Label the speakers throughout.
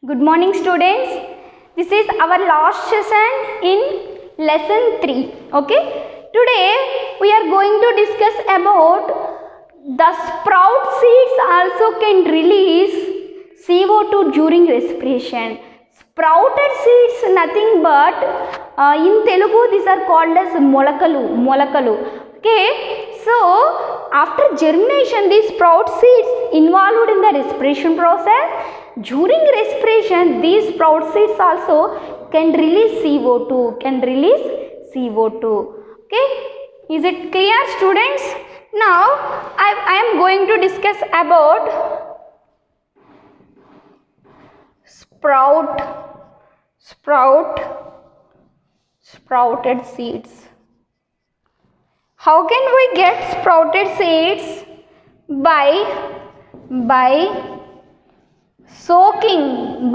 Speaker 1: Good morning students. This is our last session in lesson 3. Okay. Today we are going to discuss about the sprout seeds also can release CO2 during respiration. Sprouted seeds nothing but in Telugu these are called as molakalu. Okay. So after germination these sprout seeds involved in the respiration process. During respiration these sprout seeds also can release CO2. Okay, is it clear students? Now I am going to discuss about sprouted seeds. How can we get sprouted seeds? By soaking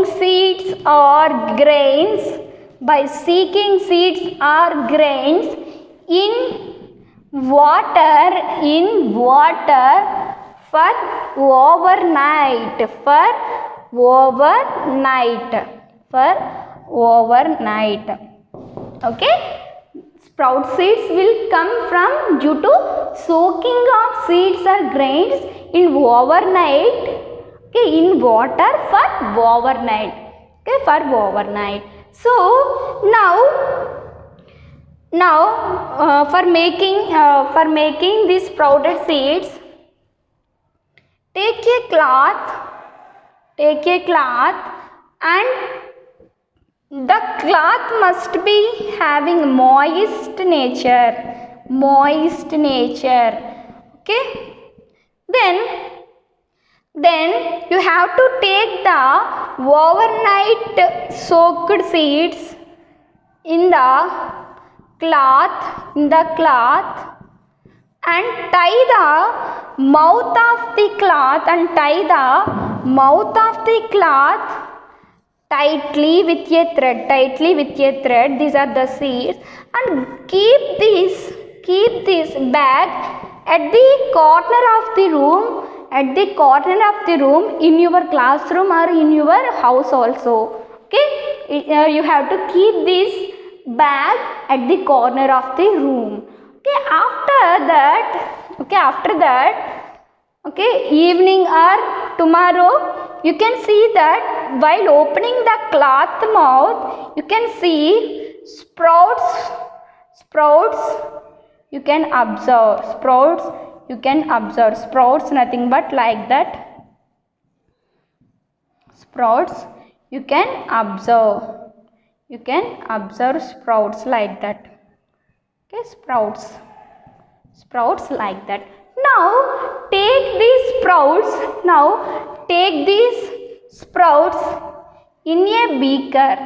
Speaker 1: seeds or grains, by seeking seeds or grains in water for overnight. Okay, sprout seeds will come from due to soaking of seeds or grains in overnight, okay, in water for overnight. Okay, for overnight. So now for making these sprouted seeds, take a cloth and the cloth must be having moist nature. Okay, then you have to take the overnight soaked seeds in the cloth and tie the mouth of the cloth tightly with a thread. These are the seeds, and keep this bag at the corner of the room in your classroom or in your house also. Okay, you have to keep this bag at the corner of the room. Okay, after that, okay, evening or tomorrow, you can see that while opening the cloth mouth, you can see sprouts. You can observe sprouts nothing but like that. Sprouts you can observe sprouts like that. Okay, sprouts like that. Now take these sprouts in a beaker.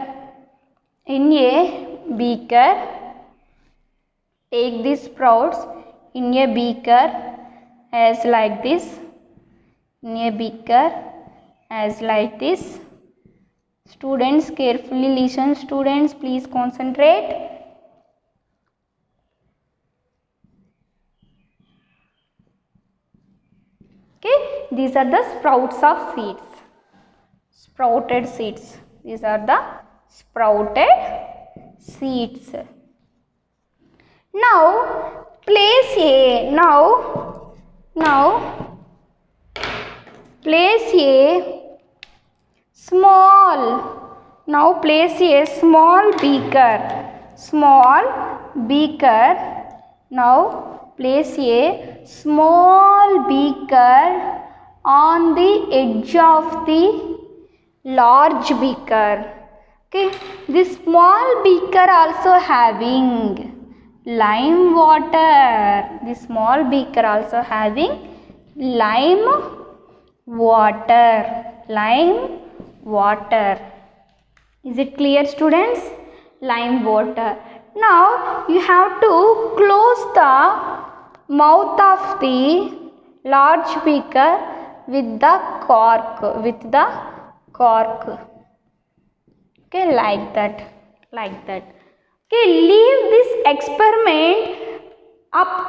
Speaker 1: Take these sprouts in a beaker as like this. Students, carefully listen. Students, please concentrate. Okay, these are the sprouts of seeds. Sprouted seeds. These are the sprouted seeds. Now place a small beaker. Now place a small beaker on the edge of the large beaker. Okay, this small beaker also having lime water. Lime water. Is it clear students? Lime water. Now you have to close the mouth of the large beaker with the cork. Okay, like that. Okay, leave this experiment up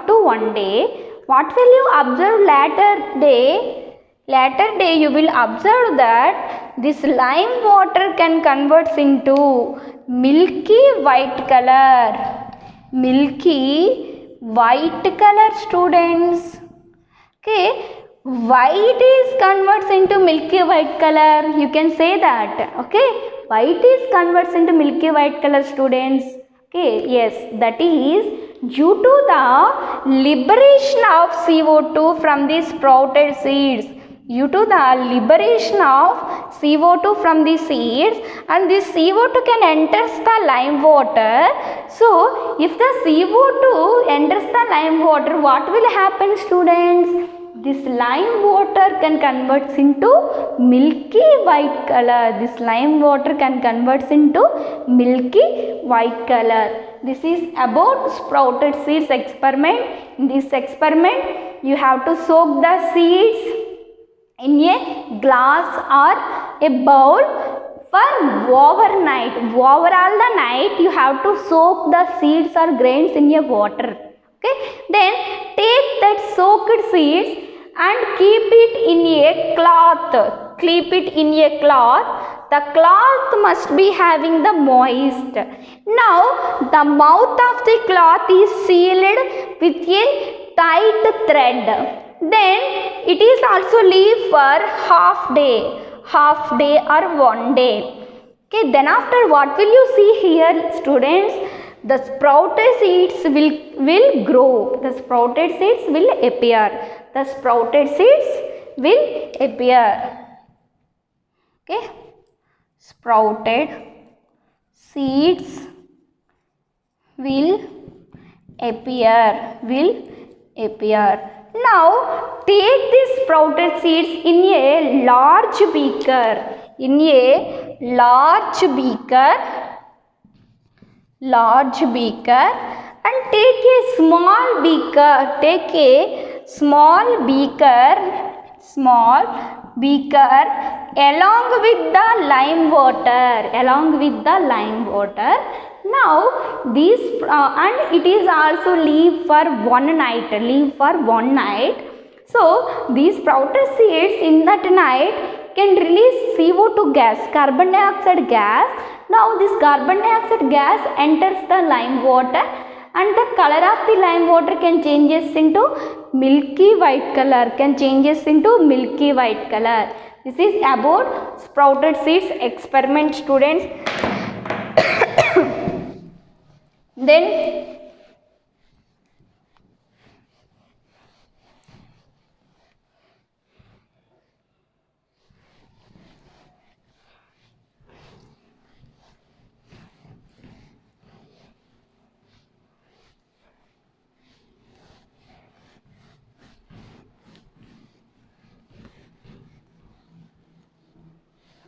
Speaker 1: to 1 day. what will you observe later day? Later day you will observe that this lime water can convert into milky white color. Milky white color, students. Okay, white is converts into milky white color. You can say that. Okay, white is converts into milky white color, students. Okay, yes, that is due to the liberation of CO2 from the sprouted seeds. Due to the liberation of CO2 from the seeds, and this CO2 can enters the lime water. So, if the CO2 enters the lime water, what will happen, students? This lime water can converts into milky white color. This lime water can converts into milky white color. This is about sprouted seeds experiment. In this experiment, you have to soak the seeds in a glass or a bowl for overnight. Overall the night you have to soak the seeds or grains in a water. Okay, then take that soaked seeds and keep it in a cloth. Keep it in a cloth. The cloth must be having the moist. Now the mouth of the cloth is sealed with a tight thread. Then it is also leave for half day or 1 day. Okay, then after what will you see here, students? The sprouted seeds will grow. The sprouted seeds will appear. The sprouted seeds will appear. Okay, sprouted seeds will appear. Now take these sprouted seeds in a large beaker. Large beaker, and take a small beaker along with the lime water. Now these and it is also leave for one night. So these sprouted seeds in that night can release CO2 gas, carbon dioxide gas. Now this carbon dioxide gas enters the lime water, and the color of the lime water can changes into milky white color. This is about sprouted seeds experiment, students.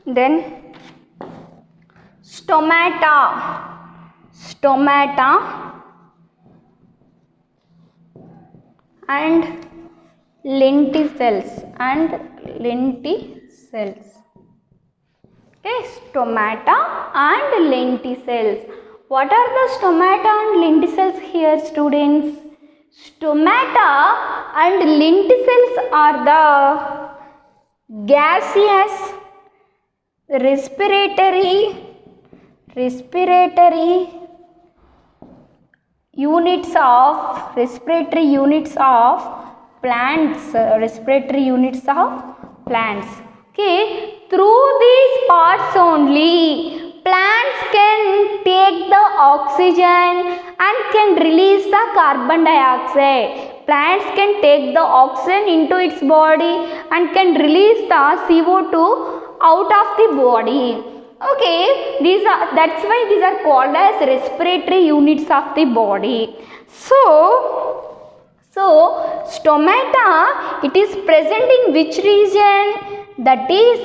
Speaker 1: Then stomata and lenticels. Okay, stomata and lenticels. What are the stomata and lenticels here, students? Stomata and lenticels are the gaseous respiratory units of plants. Okay, through these parts only plants can take the oxygen and can release the carbon dioxide. Plants can take the oxygen into its body and can release the CO2 out of the body. Okay, that's why these are called as respiratory units of the body. So stomata, it is present in which region? That is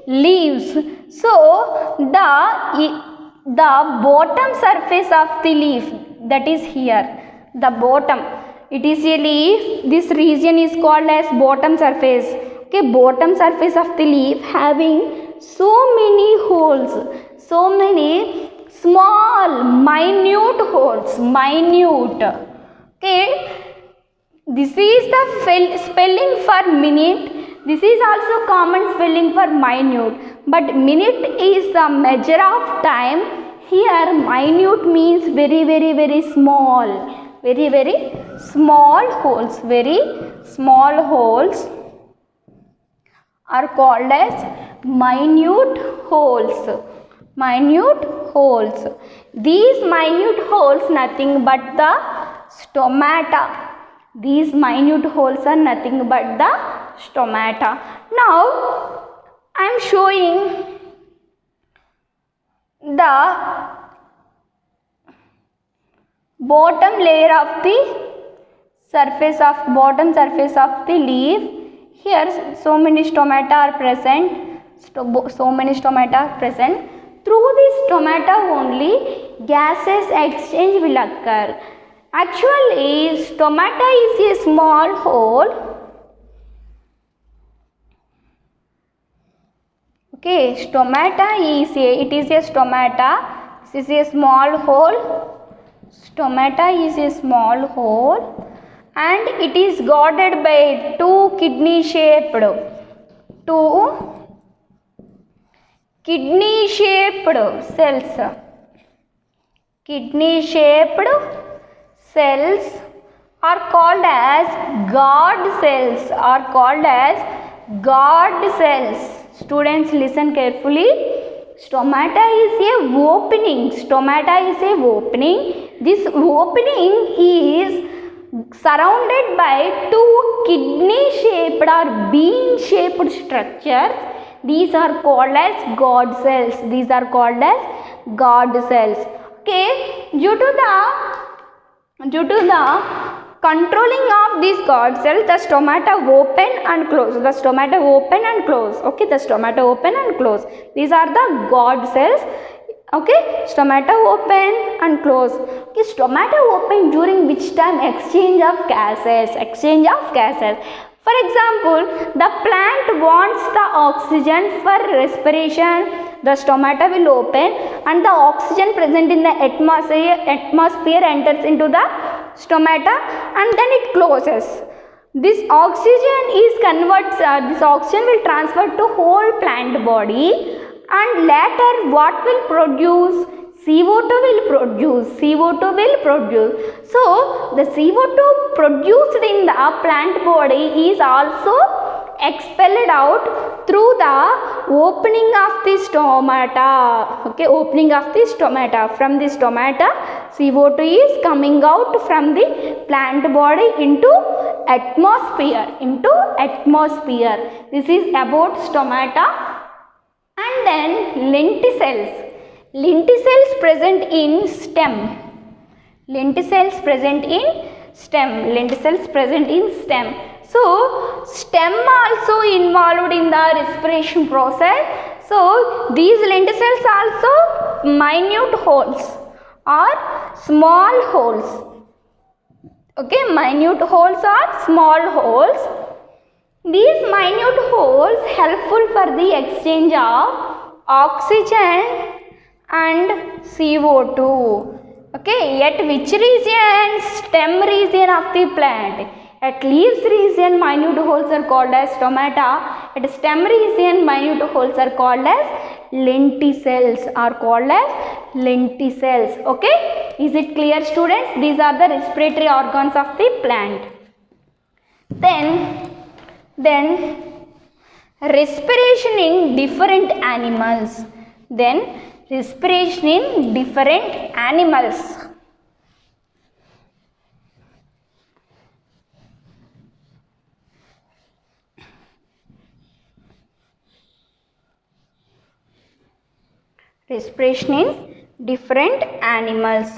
Speaker 1: leaves. So the bottom surface of the leaf, that is here, the bottom, it is a leaf. This region is called as bottom surface. Okay, bottom surface of the leaf having so many holes, so many small minute holes, Okay, this is the spelling for minute. This is also common spelling for minute, but minute is the measure of time. Here minute means very small, very small holes. Very small holes are called as minute holes. Minute holes. These minute holes nothing but the stomata. These minute holes are nothing but the stomata. Now I am showing the bottom layer of the bottom surface of the leaf. Here so many stomata are present. So many stomata are present. Through this stomata only gases exchange will occur. Actually, stomata is a small hole. Okay, stomata is a stomata. This is a small hole. Stomata is a small hole, and it is guarded by two kidney shaped cells. Kidney shaped cells are called as guard cells. Students, listen carefully. Stomata is a opening. This opening is surrounded by two kidney shaped or bean shaped structures. These are called as guard cells. Okay, due to the controlling of these guard cells, the stomata open and close. Okay, the stomata open and close. These are the guard cells. Okay, stomata open and close. Okay, stomata open during which time? Exchange of gases. For example, the plant wants the oxygen for respiration. The stomata will open and the oxygen present in the atmosphere enters into the stomata and then it closes. This oxygen will transfer to whole plant body, and later what will produce? CO2 will produce. So the CO2 produced in the plant body is also expelled out through the opening of the stomata. Okay, opening of the stomata. From the stomata, CO2 is coming out from the plant body into atmosphere. This is about stomata. And then lenticels. Lenticels present in stem. So stem also involved in the respiration process. So these lenticels also minute holes or small holes. Okay, minute holes or small holes. These minute holes helpful for the exchange of oxygen and CO2. Okay, at which region? Stem region of the plant. At leaves region, minute holes are called as stomata. At stem region, minute holes are called as lenticels. Okay, is it clear, students? These are the respiratory organs of the plant. Then respiration in different animals. Respiration in different animals.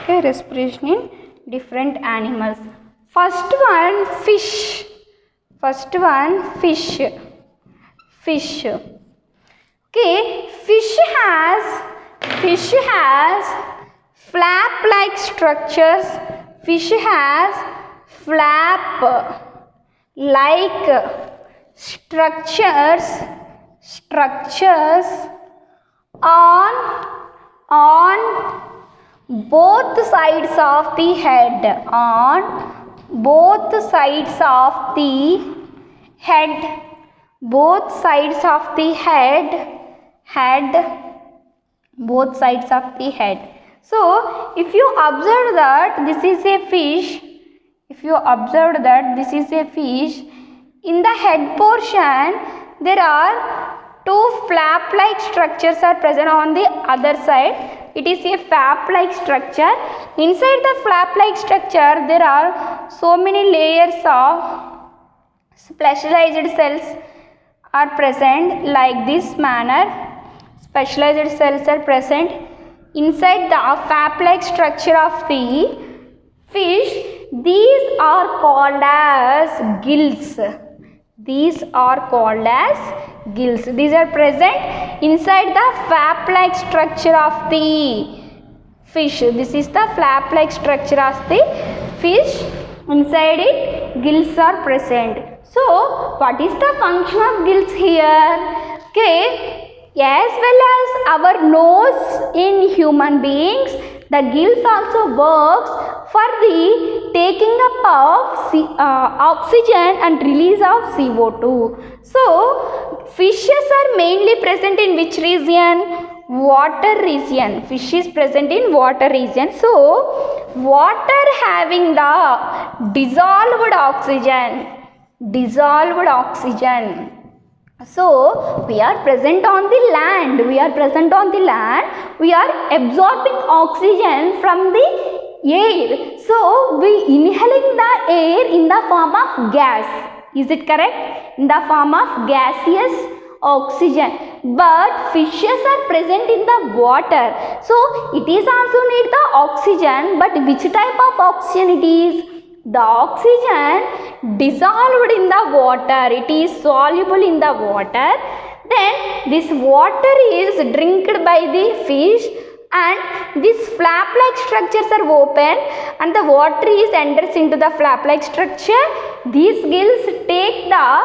Speaker 1: Okay, respiration in different animals. First one, fish. Okay, fish has flap like structures. Fish has flap like structures on both sides of the head, on both sides of the head, both sides of the head, both sides of the head. So if you observe that this is a fish, in the head portion there are two flap like structures are present on the other side. It is a flap like structure. Inside the flap like structure there are so many layers of specialized cells are present like this manner. Specialized cells are present inside the flap like structure of the fish. These are called as gills. These are called as gills. These are present inside the flap like structure of the fish. This is the flap like structure of the fish. Inside it gills are present. So what is the function of gills here? Okay, as well as our nose in human beings, the gills also works for the taking up of oxygen and release of CO2. So fishes are mainly present in which region? Water region. Fish is present in water region. So water having the dissolved oxygen. So we are present on the land. We are absorbing oxygen from the air. So we inhaling the air in the form of gas. Is it correct? In the form of gaseous oxygen. But fishes are present in the water. So it is also need the oxygen. But which type of oxygen it is? The oxygen dissolved in the water. It is soluble in the water. Then this water is drinked by the fish, and these flap like structures are open and the water is enters into the flap like structure. These gills take the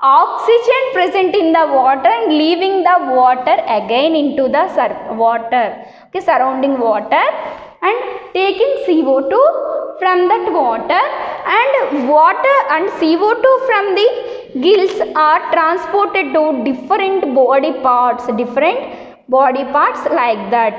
Speaker 1: oxygen present in the water and leaving the water again into the surrounding water, and taking CO2 from that water, and CO2 from the gills are transported to different body parts like that.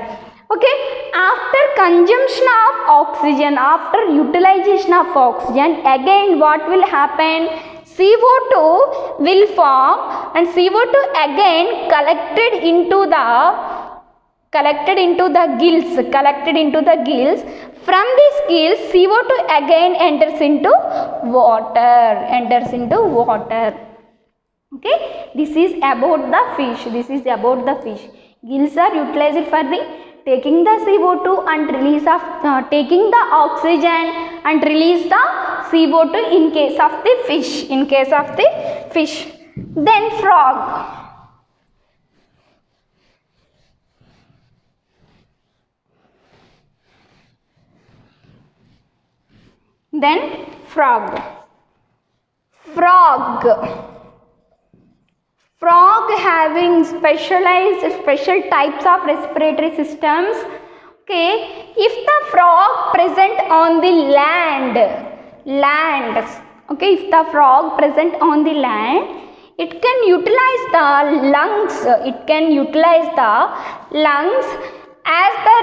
Speaker 1: Okay, after consumption of oxygen, after utilization of oxygen, again what will happen? CO2 will form, and CO2 again collected into the gills. From these gills, CO2 again enters into water. Okay, this is about the fish. Gills are utilized for the taking the CO2 and release of taking the oxygen and release the CO2 in case of the fish. Then frog. Frog having special types of respiratory systems. Okay, if the frog present on the land, okay, if the frog present on the land, it can utilize the lungs as the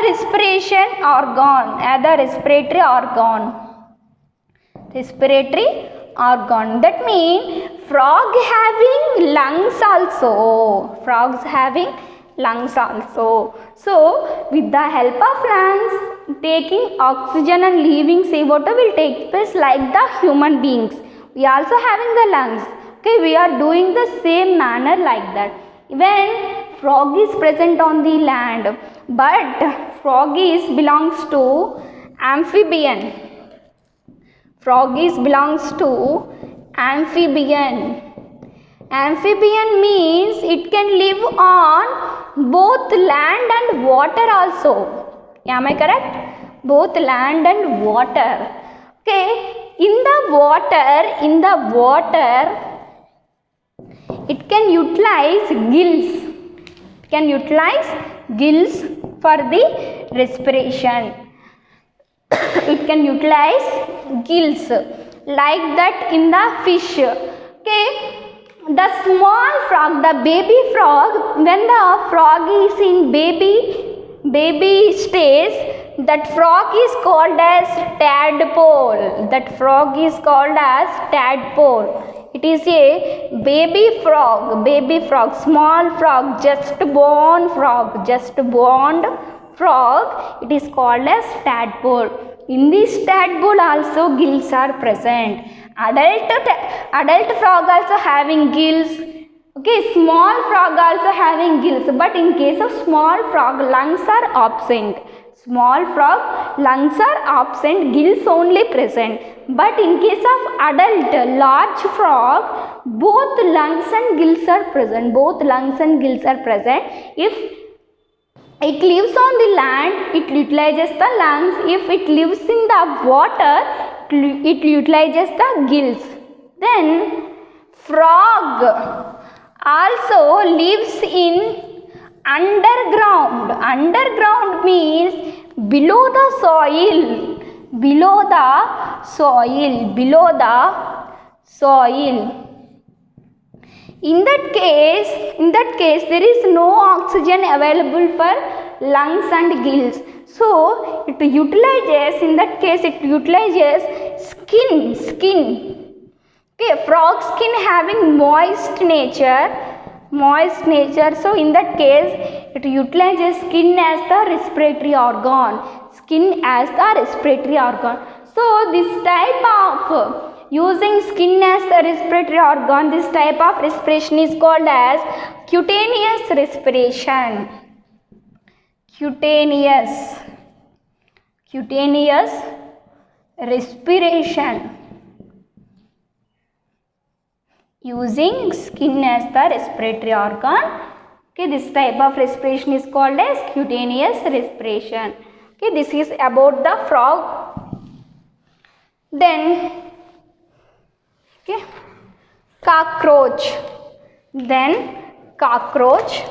Speaker 1: respiratory organ. That means frogs having lungs also. So with the help of lungs, taking oxygen and leaving CO2 will take place like the human beings. We also having the lungs. Okay, we are doing the same manner like that. When frog is present on the land, but frog belongs to amphibian. Amphibian means it can live on both land and water also. Am I correct? Both land and water. Okay, in the water it can utilize gills. It can utilize gills for the respiration. It can utilize gills like that in the fish. Okay. The small frog, the baby frog, when the frog is in baby stage, that frog is called as tadpole. That frog is called as tadpole. It is a baby frog, small frog, just born frog. It is called as tadpole. In this tadpole also gills are present. Adult frog also having gills. Okay, small frog also having gills, but in case of small frog, lungs are absent. Small frog, lungs are absent, gills only present. But in case of adult, large frog, both lungs and gills are present. If it lives on the land, it utilizes the lungs. If it lives in the water, it utilizes the gills. Then frog also lives in underground. Underground means below the soil. In that case there is no oxygen available for lungs and gills. So it utilizes skin. Okay, frog skin having moist nature. So in that case it utilizes skin as the respiratory organ. So this type of using skin as the respiratory organ, this type of respiration is called as cutaneous respiration. Cutaneous respiration using skin as the respiratory organ. Okay, this type of respiration is called as cutaneous respiration. Okay, this is about the frog. Then okay, cockroach. Then cockroach.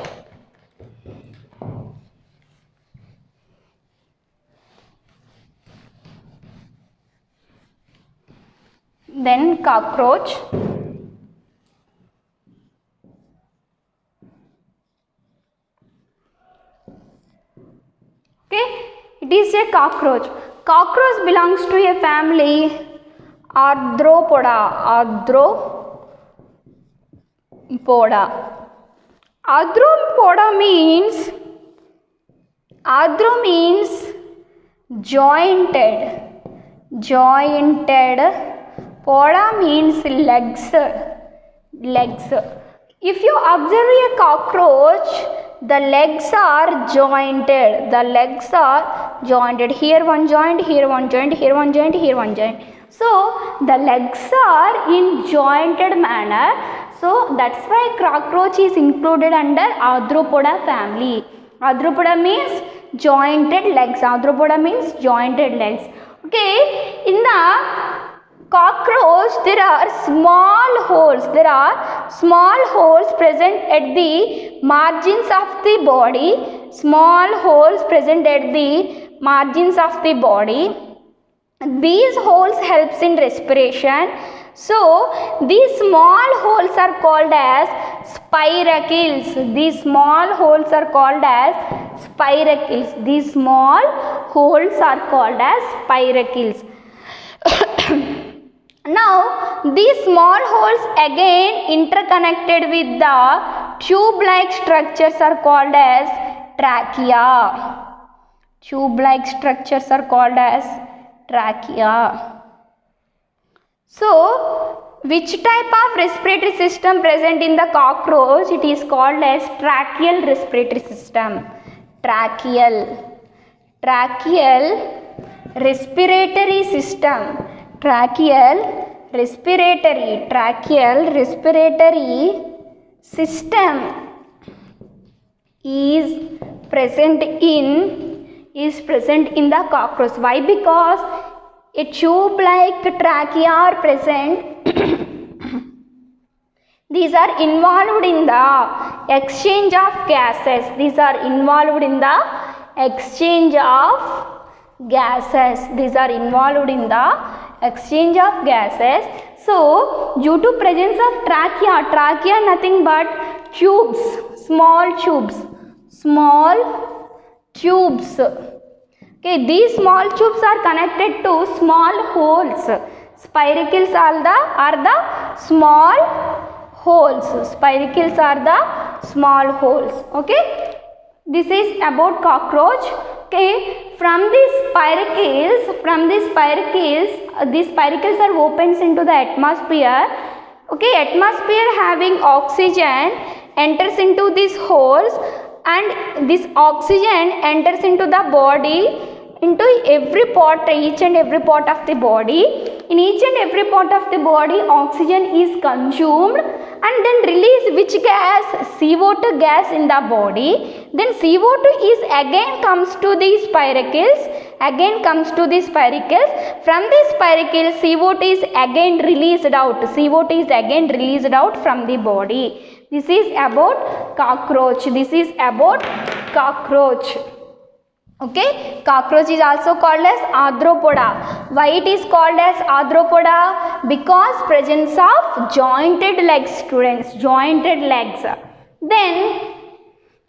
Speaker 1: Okay, it is a cockroach. Cockroach belongs to a family Arthropoda. Arthropoda means jointed. Poda means legs. If you observe a cockroach, the legs are jointed. Here one joint, here one joint, here one joint, here one joint. So the legs are in jointed manner. So that's why cockroach is included under Arthropoda family. Arthropoda means jointed legs. Okay, in the cockroach there are small holes. Present at the margins of the body. These holes helps in respiration. So these small holes are called as spiracles. Now these small holes again interconnected with the tube-like structures are called as trachea. So which type of respiratory system present in the cockroach? It is called as tracheal respiratory system. Tracheal respiratory system. Tracheal respiratory system is present in the cockroach. Why? Because a tube like trachea are present These are involved in the exchange of gases. These are involved in the exchange of gases. These are involved in the exchange of gases. So, due to presence of trachea nothing but tubes, small tubes. Okay, these small tubes are connected to small holes. Spiracles are the small holes. Spiracles are the small holes. Okay, this is about cockroach. Okay, from these spiracles, these spiracles are opens into the atmosphere. Okay, atmosphere having oxygen enters into these holes, and this oxygen enters into the body, into every part, each and every part of the body. In each and every part of the body, oxygen is consumed and then release which gas? CO2 gas in the body. Then CO2 is again comes to these spiracles. From these spiracles, CO2 is again released out. From the body. This is about cockroach. Okay, cockroach is also called as arthropoda. Why it is called as arthropoda? Because presence of jointed legs, students, jointed legs. Then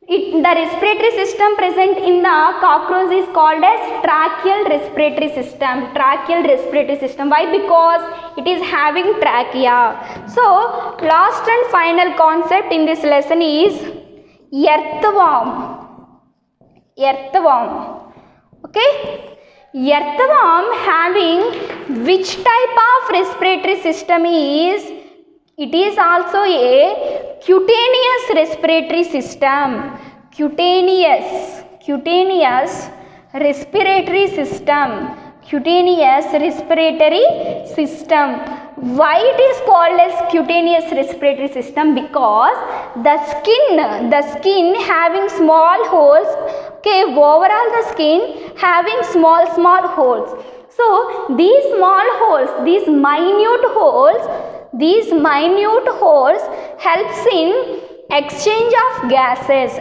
Speaker 1: the respiratory system present in the cockroach is called as tracheal respiratory system. Why? Because it is having trachea. So, last and final concept in this lesson is earthworm. Okay, earthworm having which type of respiratory system is? It is also a cutaneous respiratory system. Cutaneous respiratory system. Why it is called as cutaneous respiratory system? Because the skin having small holes. Okay, overall the skin having small holes. So these small holes, these minute holes helps in exchange of gases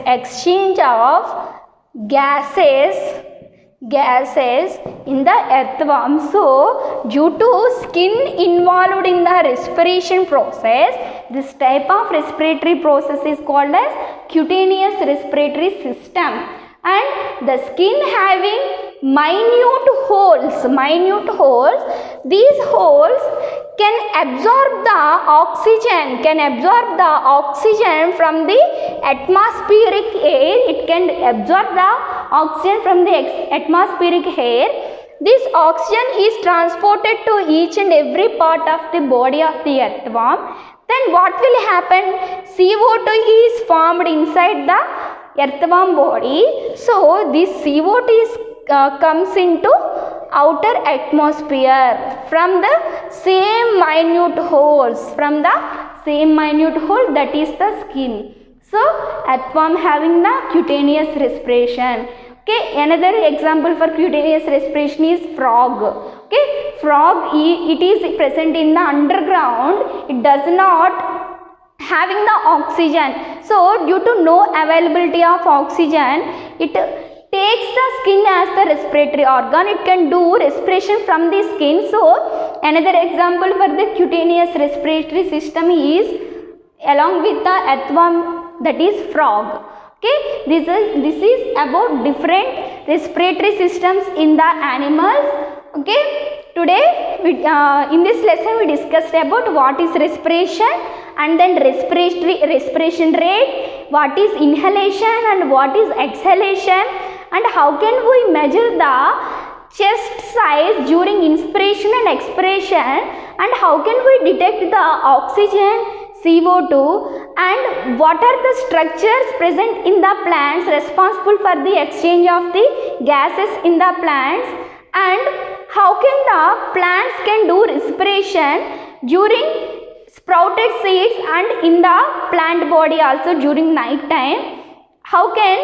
Speaker 1: in the earthworm. So due to skin involved in the respiration process, this type of respiratory process is called as cutaneous respiratory system. And the skin having minute holes, these holes can absorb the oxygen from the atmospheric air. It can absorb the oxygen from the atmospheric air. This oxygen is transported to each and every part of the body of the earthworm. Then what will happen? CO2 is formed inside the earthworm body. So this CO2 is comes into outer atmosphere from the same minute hole, that is the skin. So earthworm having the cutaneous respiration. Okay, another example for cutaneous respiration is frog. Okay, frog, it is present in the underground. It does not having the oxygen. So due to no availability of oxygen, it takes the skin as the respiratory organ. It can do respiration from the skin. So another example for the cutaneous respiratory system is along with the earthworm, that is frog. Okay, this is about different respiratory systems in the animals. Okay, today in this lesson we discussed about what is respiration, and then respiration rate, what is inhalation and what is exhalation, and how can we measure the chest size during inspiration and expiration, and how can we detect the oxygen, CO2, and what are the structures present in the plants responsible for the exchange of the gases in the plants, and how can the plants can do respiration during sprouted seeds and in the plant body also during night time. How can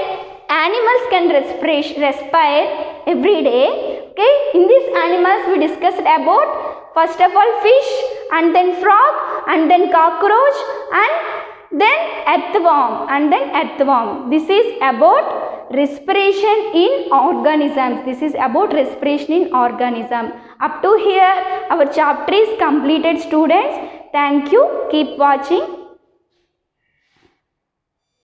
Speaker 1: animals can respire every day. Okay, in these animals we discussed about first of all fish and then frog and then cockroach and then earthworm and then earthworm. This is about respiration in organisms. This is about respiration in organism. Up to here our chapter is completed, students. Thank you. Keep watching.